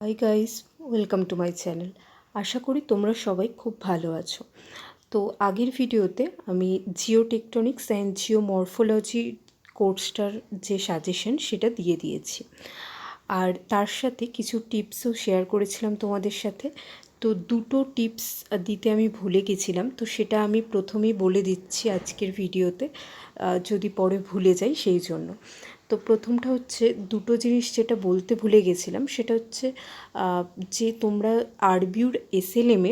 High guys, welcome to my channel. আশা করি তোমরা সবাই খুব ভালো আছো। তো আগের ভিডিওতে আমি জিওটেকটনিক্স অ্যান্ড জিওমরফোলজি কোর্সটার যে সাজেশন সেটা দিয়ে দিয়েছি, আর তার সাথে কিছু টিপসও শেয়ার করেছিলাম তোমাদের সাথে। তো দুটো টিপস দিতে আমি ভুলে গেছিলাম, তো সেটা আমি প্রথমেই বলে দিচ্ছি আজকের ভিডিওতে, যদি পরে ভুলে যাই সেই জন্য। তো প্রথমটা হচ্ছে, দুটো জিনিস যেটা বলতে ভুলে গেছিলাম সেটা হচ্ছে যে তোমরা আরবিউর এসএলএমে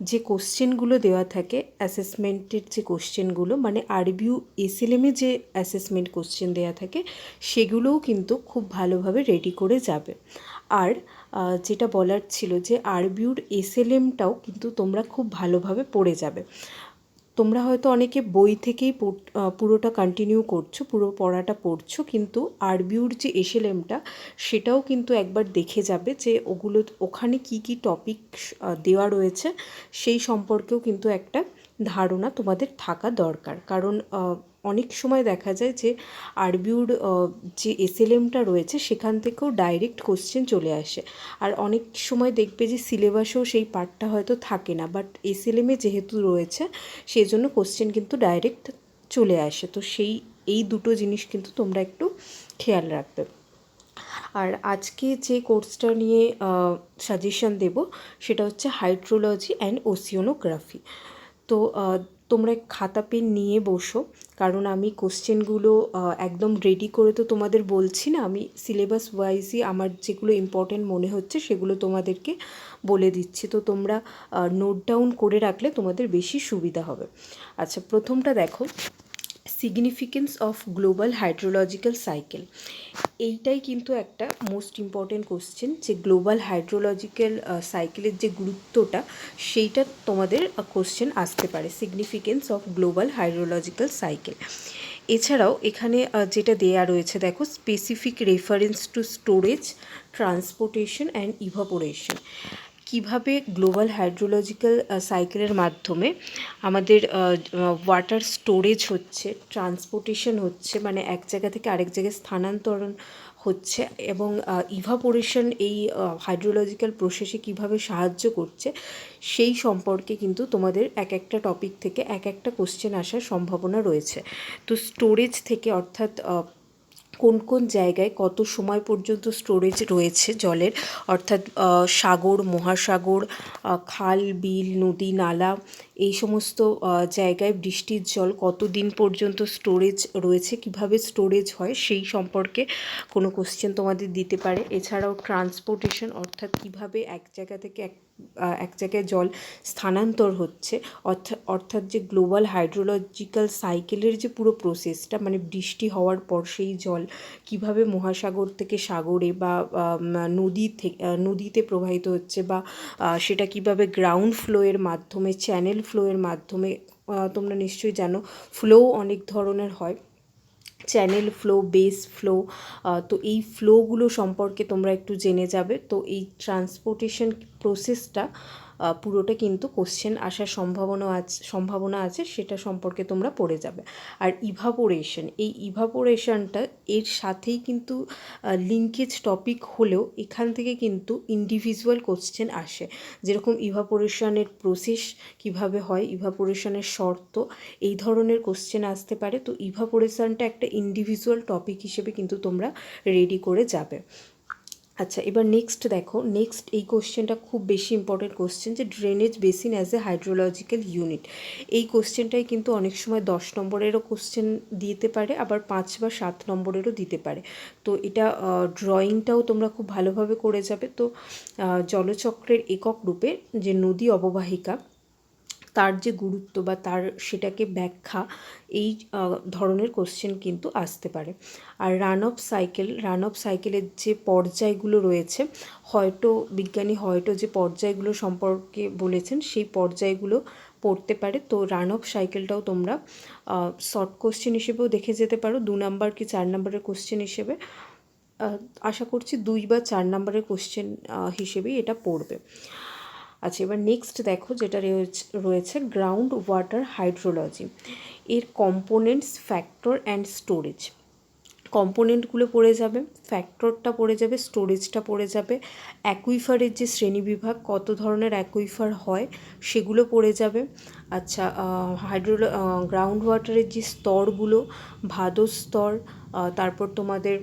যে কোশ্চেনগুলো দেওয়া থাকে, অ্যাসেসমেন্টের যে কোশ্চেনগুলো, মানে আরবিউ এসএলএমে যে অ্যাসেসমেন্ট কোশ্চেন দেওয়া থাকে সেগুলোও কিন্তু খুব ভালোভাবে রেডি করে যাবে। আর যেটা বলার ছিল যে আরবিউর এসএলএমটাও কিন্তু তোমরা খুব ভালোভাবে পড়ে যাবে। তোমরা হয়তো অনেকে বই থেকেই পুরোটা কন্টিনিউ করছো, পুরো পড়াটা পড়ছো, কিন্তু আরবিউর যে এসএলএমটা সেটাও কিন্তু একবার দেখে যাবে যে ওখানে কি কি টপিক দেওয়া রয়েছে সেই সম্পর্কেও কিন্তু একটা ধারণা তোমাদের থাকা দরকার। কারণ অনেক সময় দেখা যায় যে আরবিউর যে এসএলএমটা রয়েছে সেখান থেকেও ডাইরেক্ট কোশ্চেন চলে আসে, আর অনেক সময় দেখবে যে সিলেবাসেও সেই পার্টটা হয়তো থাকে না, বাট এসএলএমে যেহেতু রয়েছে সেই জন্য কোশ্চেন কিন্তু ডাইরেক্ট চলে আসে। তো এই দুটো জিনিস কিন্তু তোমরা একটু খেয়াল রাখবে। আর আজকে যে কোর্সটা নিয়ে সাজেশন দেব সেটা হচ্ছে হাইড্রোলজি অ্যান্ড ওসিওনোগ্রাফি। তো তোমরা খাতা পেন নিয়ে বসো, কারণ আমি কোশ্চেনগুলো একদম রেডি করে তো তোমাদের বলছি না, আমি সিলেবাস ওয়াইজই আমার যেগুলো ইম্পর্টেন্ট মনে হচ্ছে সেগুলো তোমাদেরকে বলে দিচ্ছি। তো তোমরা নোট ডাউন করে রাখলে তোমাদের বেশি সুবিধা হবে। আচ্ছা, প্রথমটা দেখো, significance of global hydrological cycle. এইটাই কিন্তু একটা মোস্ট ইম্পর্টেন্ট কোশ্চেন, যে গ্লোবাল হাইড্রোলজিক্যাল সাইকেলের যে গুরুত্বটা সেইটা তোমাদের কোশ্চেন আসতে পারে, significance of global hydrological cycle. এছাড়াও এখানে যেটা দেয়া রয়েছে দেখো, specific reference to storage, transportation and evaporation. কিভাবে গ্লোবাল হাইড্রোলজিক্যাল সাইকেলের মাধ্যমে আমাদের ওয়াটার স্টোরেজ হচ্ছে, ট্রান্সপোর্টেশন হচ্ছে, মানে এক জায়গা থেকে আরেক জায়গায় স্থানান্তরণ হচ্ছে, এবং ইভাপোরেশন এই হাইড্রোলজিক্যাল প্রসেসে কিভাবে সাহায্য করছে সেই সম্পর্কে কিন্তু তোমাদের এক একটা টপিক থেকে এক একটা কোশ্চেন আসার সম্ভাবনা রয়েছে। তো স্টোরেজ থেকে, অর্থাৎ কোন কোন জায়গায় কত সময় পর্যন্ত স্টোরেজ রয়েছে জলের, অর্থাৎ সাগর, মহাসাগর, খাল, বিল, নদী, নালা, এই সমস্ত জায়গায় বৃষ্টির জল কত দিন পর্যন্ত স্টোরেজ রয়েছে, কিভাবে স্টোরেজ হয় সেই সম্পর্কে কোনো কোশ্চেন তোমাদের দিতে পারে। এছাড়াও ট্রান্সপোর্টেশন, অর্থাৎ কিভাবে এক জায়গা থেকে এক জায়গায় জল স্থানান্তর হচ্ছে, অর্থাৎ যে গ্লোবাল হাইড্রোলজিক্যাল সাইকেলের যে পুরো প্রসেসটা, মানে বৃষ্টি হওয়ার পর সেই জল কিভাবে মহাসাগর থেকে সাগরে বা নদীতে প্রবাহিত হচ্ছে, বা সেটা কিভাবে গ্রাউন্ড ফ্লোয়ের মাধ্যমে, চ্যানেল ফ্লোয়ের মাধ্যমে, তোমরা নিশ্চয়ই জানো ফ্লো অনেক ধরনের হয়, চ্যানেল ফ্লো, বেস ফ্লো, তো এই ফ্লোগুলো সম্পর্কে তোমরা একটু জেনে যাবে। তো এই ট্রান্সপোর্টেশন প্রসেসটা পুরোটা কিন্তু কোশ্চেন আসার সম্ভাবনা আছে, সেটা সম্পর্কে তোমরা পড়ে যাবে। আর ইভাপোরেশন, এই ইভাপোরেশনটা এর সাথেই কিন্তু লিঙ্কেজ টপিক হলেও এখান থেকে কিন্তু ইন্ডিভিজুয়াল কোশ্চেন আসে, যেরকম ইভাপোরেশনের প্রসেস কিভাবে হয়, ইভাপোরেশনের শর্ত, এই ধরনের কোশ্চেন আসতে পারে। তো ইভাপোরেশনটা একটা ইন্ডিভিজুয়াল টপিক হিসেবে কিন্তু তোমরা রেডি করে যাবে। আচ্ছা, এবার নেক্সট দেখো, নেক্সট এই কোশ্চেনটা খুব বেশি ইম্পর্টেন্ট কোশ্চেন, যে drainage basin as a hydrological unit. এই কোশ্চেনটাই কিন্তু অনেক সময় 10 নম্বরেরও কোশ্চেন দিতে পারে, আবার 5 বা 7 নম্বরেরও দিতে পারে। তো এটা ড্রয়িংটাও তোমরা খুব ভালোভাবে করে যাবে। তো জলচক্রের একক রূপে যে নদী অববাহিকা, তার যে গুরুত্ব বা সেটাকে ব্যাখ্যা, এই ধরনের কোশ্চেন কিন্তু আসতে পারে। আর রান অফ সাইকেলের যে পর্যায়গুলো রয়েছে, হয়তো বিজ্ঞানী হয়তো যে পর্যায়গুলো সম্পর্কে বলেছেন সেই পর্যায়গুলো পড়তে পারে। তো রান অফ সাইকেলটাও তোমরা শর্ট কোশ্চেন হিসেবেও দেখে যেতে পারো, 2 নাম্বার কি 4 নাম্বারের কোশ্চেন হিসেবে। আশা করছি 2 বা 4 নাম্বারের কোশ্চেন হিসেবেই এটা পড়বে। আচ্ছা, এবার নেক্সট দেখো, যেটা রয়েছে গ্রাউন্ড ওয়াটার হাইড্রোলজি, এর কম্পোনেন্টস, ফ্যাক্টর অ্যান্ড স্টোরেজ। কম্পোনেন্টগুলো পড়ে যাবে, ফ্যাক্টরটা পড়ে যাবে, স্টোরেজটা পড়ে যাবে, অ্যাকুইফারের যে শ্রেণীবিভাগ, কত ধরনের অ্যাকুইফার হয় সেগুলো পড়ে যাবে। আচ্ছা, গ্রাউন্ড ওয়াটারের যে স্তরগুলো, ভাদর স্তর, তারপর তোমাদের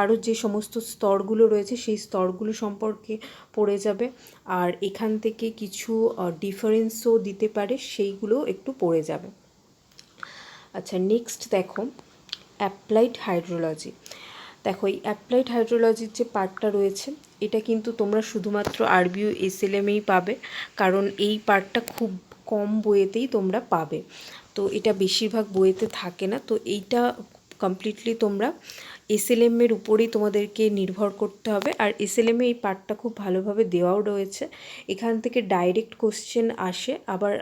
আরও যে সমস্ত স্তরগুলো রয়েছে সেই স্তরগুলো সম্পর্কে পড়ে যাবে। আর এখান থেকে কিছু ডিফারেন্সও দিতে পারে, সেইগুলো একটু পড়ে যাবে। আচ্ছা, নেক্সট দেখো অ্যাপ্লাইড হাইড্রোলজি। দেখো এই অ্যাপ্লাইড হাইড্রোলজির যে পার্টটা রয়েছে এটা কিন্তু তোমরা শুধুমাত্র আরবিও এসএলএমেই পাবে, কারণ এই পার্টটা খুব কম বইয়েতেই তোমরা পাবে, তো এটা বেশিরভাগ বইয়েতে থাকে না। তো এইটা কমপ্লিটলি তোমরা এসএলএমের উপরেই তোমাদেরকে নির্ভর করতে হবে। আর এসএলএমে এই পার্টটা খুব ভালোভাবে দেওয়াও রয়েছে, এখান থেকে ডাইরেক্ট কোশ্চেন আসে, আবার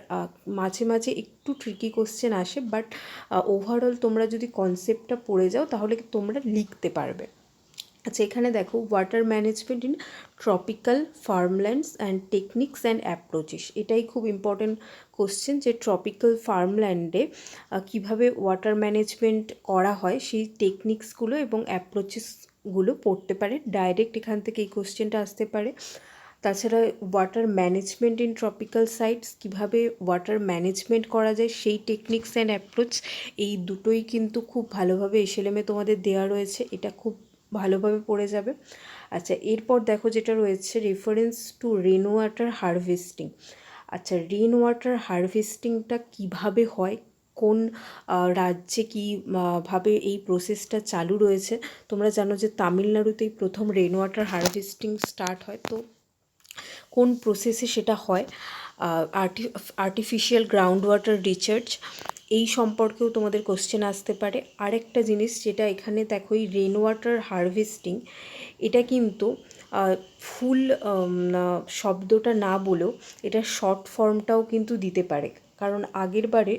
মাঝে মাঝে একটু ট্রিকি কোশ্চেন আসে, বাট ওভারঅল তোমরা যদি কনসেপ্টটা পড়ে যাও তাহলে তোমরা লিখতে পারবে। আচ্ছা, এখানে দেখো water management in tropical ফার্মল্যান্ডস and techniques and approaches, এটাই খুব ইম্পর্টেন্ট কোশ্চেন যে ট্রপিক্যাল ফার্মল্যান্ডে কীভাবে ওয়াটার ম্যানেজমেন্ট করা হয় সেই টেকনিক্সগুলো এবং অ্যাপ্রোচেসগুলো পড়তে পারে, ডাইরেক্ট এখান থেকে এই কোশ্চেনটা আসতে পারে। তাছাড়া water management in tropical sites, কীভাবে ওয়াটার ম্যানেজমেন্ট করা যায় সেই টেকনিক্স অ্যান্ড অ্যাপ্রোচ, এই দুটোই কিন্তু খুব ভালোভাবে এসএলএমে তোমাদের দেওয়া রয়েছে, এটা খুব ভালোভাবে পড়ে যাবে। আচ্ছা, এরপর দেখো যেটা রয়েছে reference to rain water harvesting. আচ্ছা, রেন ওয়াটার হারভেস্টিংটা কীভাবে হয়, কোন রাজ্যে কীভাবে এই প্রসেসটা চালু রয়েছে। তোমরা জানো যে তামিলনাড়ুতেই প্রথম রেন ওয়াটার হারভেস্টিং স্টার্ট হয়, তো কোন প্রসেসে সেটা হয়, আর্টিফিশিয়াল গ্রাউন্ড ওয়াটার রিচার্জ, এই সম্পর্কেও তোমাদের কোশ্চেন আসতে পারে। আরেকটা জিনিস যেটা এখানে দেখো, এই রেন ওয়াটার হারভেস্টিং এটা কিন্তু ফুল শব্দটা না বলেও এটা শর্ট ফর্মটাও কিন্তু দিতে পারে, কারণ আগের বারে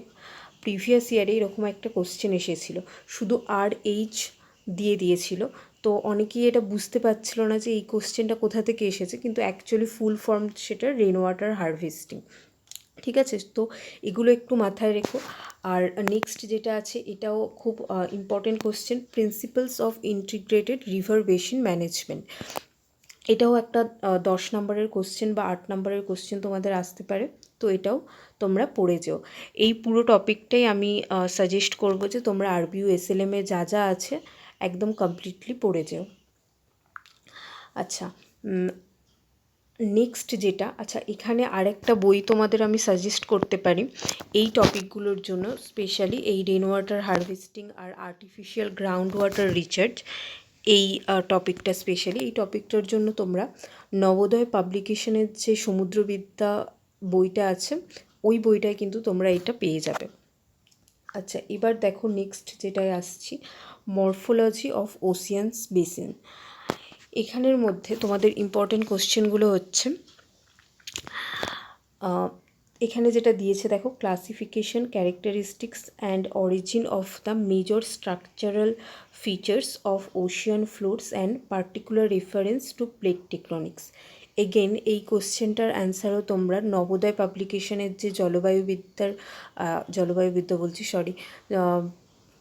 প্রিভিয়াস ইয়ারে এরকম একটা কোশ্চেন এসেছিল, শুধু RH দিয়ে দিয়েছিল, তো অনেকেই এটা বুঝতে পারছিল না যে এই কোশ্চেনটা কোথা থেকে এসেছে, কিন্তু অ্যাকচুয়ালি ফুল ফর্ম সেটা রেন ওয়াটার হারভেস্টিং। ঠিক আছে, তো এগুলো একটু মাথায় রেখো। আর নেক্সট যেটা আছে এটাও খুব important question, principles of integrated river basin management, এটাও একটা 10 নম্বরের কোশ্চেন বা 8 নম্বরের কোশ্চেন তোমাদের আসতে পারে, তো এটাও তোমরা পড়ে যেও। এই পুরো টপিকটাই আমি সাজেস্ট করব যে তোমরা আরবিও এসএলএমে যা যা আছে একদম কমপ্লিটলি পড়ে যেও। আচ্ছা, নেক্সট যেটা, আচ্ছা এখানে আরেকটা বই তোমাদের আমি সাজেস্ট করতে পারি এই টপিকগুলোর জন্য, স্পেশালি এই রেন ওয়াটার হারভেস্টিং আর আর্টিফিশিয়াল গ্রাউন্ড ওয়াটার রিচার্জ, এই টপিকটা স্পেশালি এই টপিকটার জন্য তোমরা নবোদয় পাবলিকেশনের যে সমুদ্রবিদ্যা বইটা আছে ওই বইটায় কিন্তু তোমরা এটা পেয়ে যাবে। আচ্ছা, এবার দেখো নেক্সট যেটায় আসছি, মরফোলজি অফ ওশিয়ানস বেসিন। এখানের মধ্যে তোমাদের ইম্পর্টেন্ট কোশ্চেনগুলো হচ্ছে, এখানে যেটা দিয়েছে দেখো, classification, characteristics and origin of the major structural features of Ocean floors and particular reference to plate tectonics. Again এই কোশ্চেনটার অ্যান্সারও তোমরা নবোদয় পাবলিকেশনের যে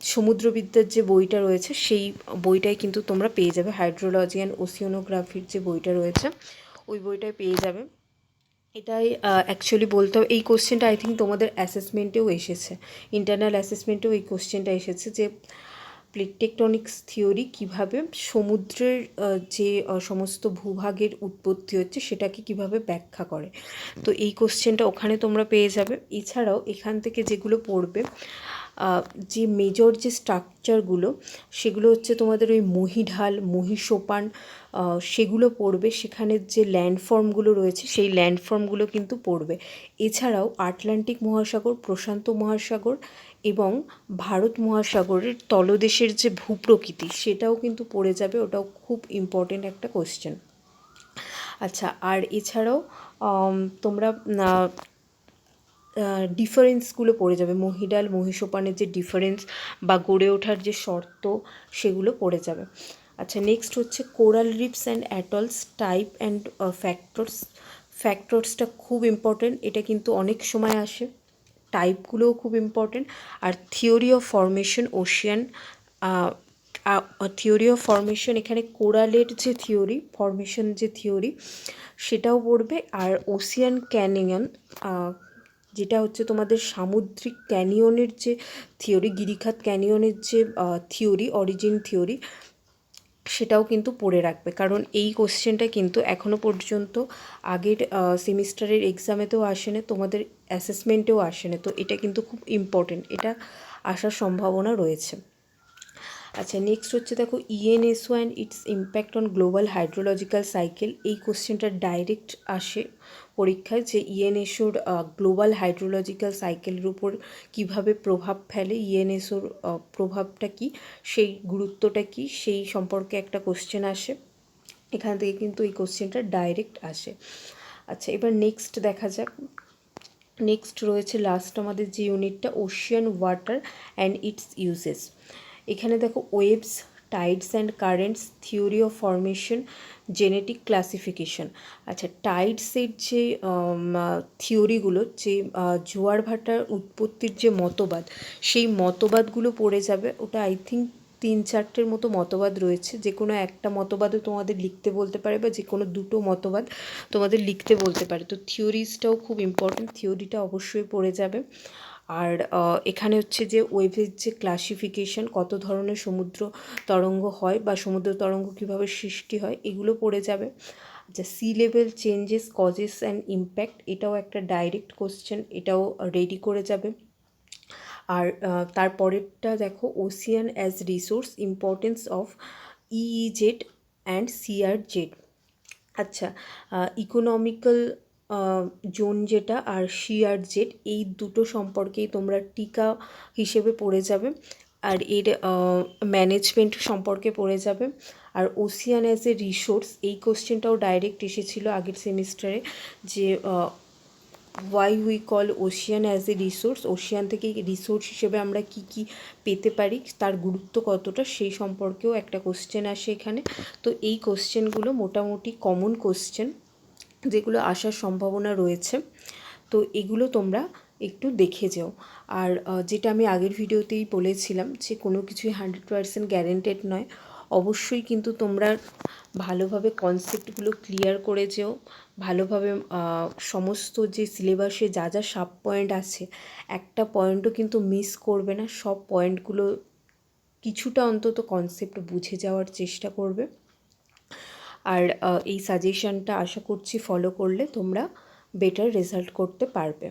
সমুদ্রবিদ্যার যে বইটা রয়েছে সেই বইটাই কিন্তু তোমরা পেয়ে যাবে, হাইড্রোলজি অ্যান্ড ওশিয়ানোগ্রাফির যে বইটা রয়েছে ওই বইটাই পেয়ে যাবে। এটাই অ্যাকচুয়ালি বলতে হবে, এই কোশ্চেনটা আই থিঙ্ক তোমাদের অ্যাসেসমেন্টেও এসেছে, ইন্টারনাল অ্যাসেসমেন্টেও এই কোশ্চেনটা এসেছে যে প্লেট টেকটনিক্স থিওরি কীভাবে সমুদ্রের যে সমস্ত ভূভাগের উৎপত্তি হচ্ছে সেটাকে কিভাবে ব্যাখ্যা করে, তো এই কোশ্চেনটা ওখানে তোমরা পেয়ে যাবে। এছাড়াও এখান থেকে যেগুলো পড়বে, যে মেজর যে স্ট্রাকচারগুলো সেগুলো হচ্ছে তোমাদের ওই মহীঢাল, মহীসোপান, সেগুলো পড়বে, সেখানে যে ল্যান্ডফর্মগুলো রয়েছে সেই ল্যান্ডফর্মগুলো কিন্তু পড়বে। এছাড়াও আটলান্টিক মহাসাগর, প্রশান্ত মহাসাগর এবং ভারত মহাসাগরের তলদেশের যে ভূপ্রকৃতি সেটাও কিন্তু পড়ে যাবে, ওটাও খুব ইম্পর্টেন্ট একটা কোশ্চেন। আচ্ছা, আর এছাড়াও তোমরা ডিফারেন্সগুলো পড়ে যাবে, মহীডাল মহীসোপানের যে ডিফারেন্স বা গড়ে ওঠার যে শর্ত সেগুলো পড়ে যাবে। আচ্ছা, নেক্সট হচ্ছে coral reefs and atolls type and ফ্যাক্টরসটা খুব ইম্পর্টেন্ট, এটা কিন্তু অনেক সময় আসে, টাইপগুলোও খুব ইম্পর্টেন্ট। আর theory of formation ocean theory of formation, এখানে কোরালের যে থিওরি, ফর্মেশন যে থিওরি সেটাও পড়বে। আর ওসিয়ান ক্যানিয়ন, যেটা হচ্ছে তোমাদের সামুদ্রিক ক্যানিয়নের যে থিওরি, গিরিখাত ক্যানিয়নের যে থিওরি, অরিজিন থিওরি, সেটাও কিন্তু পড়ে রাখবে। কারণ এই কোশ্চেনটা কিন্তু এখনও পর্যন্ত আগের সেমিস্টারের এক্সামেতেও আসেনি, তোমাদের অ্যাসেসমেন্টেও আসেনি। তো এটা কিন্তু খুব ইম্পর্টেন্ট, এটা আসার সম্ভাবনা রয়েছে। আচ্ছা, নেক্সট হচ্ছে দেখো ENSO and its impact on global hydrological cycle. এই কোশ্চেনটা ডাইরেক্ট আসে পরীক্ষায়, যে ইএনএসওর গ্লোবাল হাইড্রোলজিক্যাল সাইকেলের উপর কীভাবে প্রভাব ফেলে, ইএনএসওর প্রভাবটা কী, সেই গুরুত্বটা কী, সেই সম্পর্কে একটা কোশ্চেন আসে এখান থেকে, কিন্তু এই কোশ্চেনটা ডাইরেক্ট আসে। আচ্ছা, এবার নেক্সট দেখা যাক। নেক্সট রয়েছে লাস্ট আমাদের যে ইউনিটটা, ocean water and its uses. এখানে দেখো waves, tides and currents, theory of formation, genetic classification. আচ্ছা, টাইডসের যে থিওরিগুলো, যে জোয়ার ভাটার উৎপত্তির যে মতবাদ, সেই মতবাদগুলো পড়ে যাবে। ওটা আই থিঙ্ক 3-4টের মতো মতবাদ রয়েছে, যে কোনো একটা মতবাদও তোমাদের লিখতে বলতে পারে, বা যে কোনো দুটো মতবাদ তোমাদের লিখতে বলতে পারে। তো থিওরিজটাও খুব ইম্পর্টেন্ট, থিওরিটা অবশ্যই পড়ে যাবে। আর এখানে হচ্ছে যে ওয়েভের যে ক্লাসিফিকেশন, কত ধরনের সমুদ্র তরঙ্গ হয়, বা সমুদ্র তরঙ্গ কীভাবে সৃষ্টি হয়, এগুলো পড়ে যাবে। আচ্ছা, sea level changes, causes and impact, এটাও একটা ডাইরেক্ট কোশ্চেন, এটাও রেডি করে যাবে। আর তারপরেরটা দেখো, ocean as resource, importance of EEZ and CRZ. আচ্ছা, ইকোনমিক্যাল জোন যেটা আর সিআরজেড, এই দুটো সম্পর্কেই তোমরা টিকা হিসেবে পড়ে যাবে। আর এর ম্যানেজমেন্ট সম্পর্কে পড়ে যাবে। আর ওসিয়ান অ্যাজ এ রিসোর্স, এই কোশ্চেনটাও ডাইরেক্ট এসেছিলো আগের সেমিস্টারে, যে why we call Ocean as a resource, Ocean থেকে রিসোর্স হিসেবে আমরা কি কি পেতে পারি, তার গুরুত্ব কতটা, সেই সম্পর্কেও একটা কোশ্চেন আসে এখানে। তো এই কোশ্চেনগুলো মোটামুটি কমন কোশ্চেন, যেগুলো আসার সম্ভাবনা রয়েছে। তো এগুলো তোমরা একটু দেখে যেও। আর যেটা আমি আগের ভিডিওতেই বলেছিলাম, যে কোনো কিছুই 100% গ্যারেন্টেড নয়। অবশ্যই কিন্তু তোমরা ভালোভাবে কনসেপ্টগুলো ক্লিয়ার করে যেও, ভালোভাবে সমস্ত যে সিলেবাসে যা যা সাব পয়েন্ট আছে, একটা পয়েন্টও কিন্তু মিস করবে না। সব পয়েন্টগুলো কিছুটা অন্তত কনসেপ্ট বুঝে যাওয়ার চেষ্টা করবে। আর এই সাজেশনটা আশা করছি ফলো করলে তোমরা বেটার রেজাল্ট করতে পারবে।